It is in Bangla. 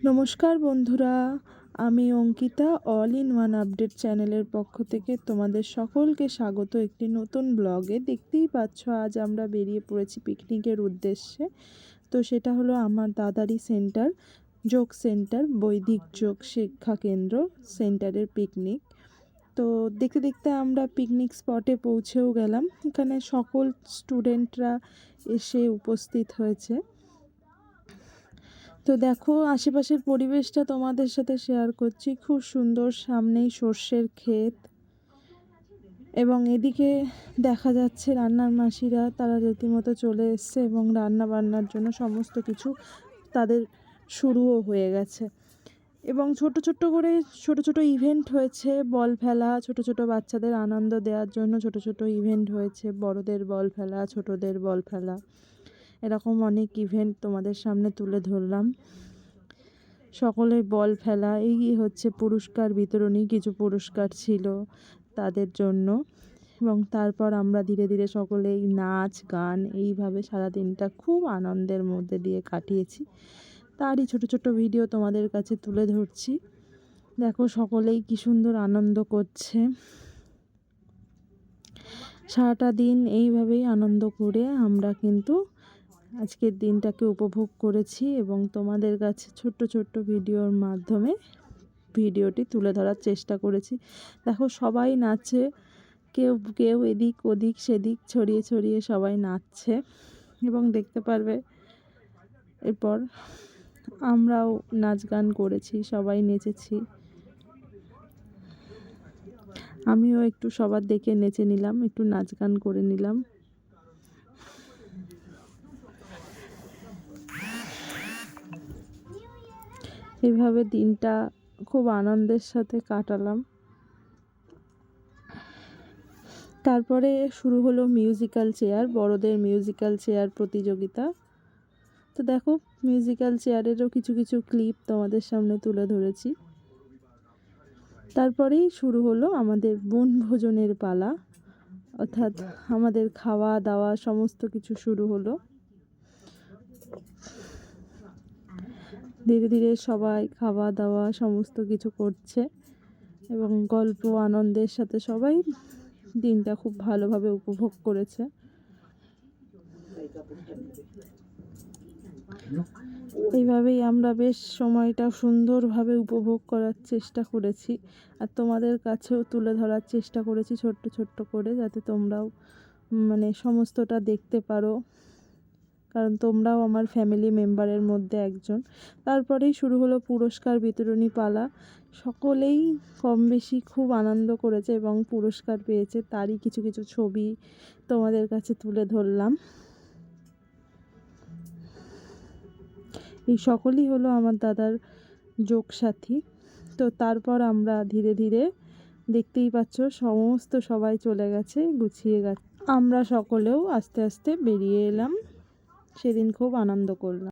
নমস্কার বন্ধুরা, আমি Ankita all in one update চ্যানেলের পক্ষ থেকে তোমাদের সকলকে স্বাগত একটি নতুন ব্লগে। দেখতেই পাচ্ছ আজ আমরা বেরিয়ে পড়েছি পিকনিকের উদ্দেশ্যে। তো সেটা হলো আমার দাদারি সেন্টার, যোগ সেন্টার, বৈদিক যোগ শিক্ষা কেন্দ্র সেন্টারের পিকনিক। তো দেখতে দেখতে আমরা পিকনিক স্পটে পৌঁছেও গেলাম। এখানে সকল স্টুডেন্টরা এসে উপস্থিত হয়েছে। তো দেখো আশেপাশের পরিবেশটা তোমাদের সাথে শেয়ার করছি। খুব সুন্দর, সামনেই সর্ষের ক্ষেত এবং এদিকে দেখা যাচ্ছে রান্নার মাসিরা তারা রীতিমতো চলে এসছে এবং রান্না বান্নার জন্য সমস্ত কিছু তাদের শুরুও হয়ে গেছে। এবং ছোট ছোট ইভেন্ট হয়েছে, বল ফেলা, ছোট ছোট বাচ্চাদের আনন্দ দেওয়ার জন্য ছোট ছোট ইভেন্ট হয়েছে, বড়দের বল ফেলা, ছোটদের বল ফেলা, এরকম অনেক ইভেন্ট তোমাদের সামনে তুলে ধরলাম। সকলে বল ফেলা, এই হচ্ছে পুরস্কার বিতরণী, কিছু পুরস্কার ছিল তাদের জন্য। এবং তারপর আমরা ধীরে ধীরে সকলেই নাচ গান এইভাবে সারাদিনটা খুব আনন্দের মধ্যে দিয়ে কাটিয়েছি। তারই ছোট ছোট ভিডিও তোমাদের কাছে তুলে ধরছি। দেখো সকলেই কি সুন্দর আনন্দ করছে। সারাটা দিন এইভাবেই আনন্দ করে আমরা কিন্তু আজকের দিনটাকে উপভোগ করেছি এবং তোমাদের কাছে ছোট্ট ছোট্ট ভিডিওর মাধ্যমে ভিডিওটি তুলে ধরার চেষ্টা করেছি। দেখো সবাই নাচে, কেউ কেউ এদিক ওদিক সেদিক ছড়িয়ে ছড়িয়ে সবাই নাচছে এবং দেখতে পারবে। এরপর আমরাও নাচ গান করেছি, সবাই নেচেছি। আমিও একটু সবার দেখে নেচে নিলাম, একটু নাচ গান করে নিলাম। এইভাবে দিনটা খুব আনন্দের সাথে কাটালাম। তারপরে শুরু হলো মিউজিক্যাল চেয়ার, বড়দের মিউজিক্যাল চেয়ার প্রতিযোগিতা। তো দেখো মিউজিক্যাল চেয়ারেরও কিছু কিছু ক্লিপ তোমাদের সামনে তুলে ধরেছি। তারপরেই শুরু হলো আমাদের বনভোজনের পালা, অর্থাৎ আমাদের খাওয়া দাওয়া সমস্ত কিছু শুরু হলো। ধীরে ধীরে সবাই খাওয়া দাওয়া সমস্ত কিছু করছে এবং গল্প আনন্দের সাথে সবাই দিনটা খুব ভালোভাবে উপভোগ করেছে। এইভাবেই আমরা বেশ সময়টা সুন্দরভাবে উপভোগ করার চেষ্টা করেছি আর তোমাদের কাছেও তুলে ধরার চেষ্টা করেছি ছোট্ট ছোট্ট করে, যাতে তোমরাও সমস্তটা দেখতে পারো, কারণ তোমরাও আমার ফ্যামিলি মেম্বারের মধ্যে একজন। তারপরেই শুরু হলো পুরস্কার বিতরণী পালা। সকলেই কম বেশি খুব আনন্দ করেছে এবং পুরস্কার পেয়েছে, তারই কিছু কিছু ছবি তোমাদের কাছে তুলে ধরলাম। এই সকলই হলো আমার দাদার যোগ সাথী। তো তারপর আমরা ধীরে ধীরে দেখতেই পাচ্ছ সমস্ত সবাই চলে গেছে, গুছিয়ে গেছে। আমরা সকলেও আস্তে আস্তে বেরিয়ে এলাম। সেদিন খুব আনন্দ করলাম।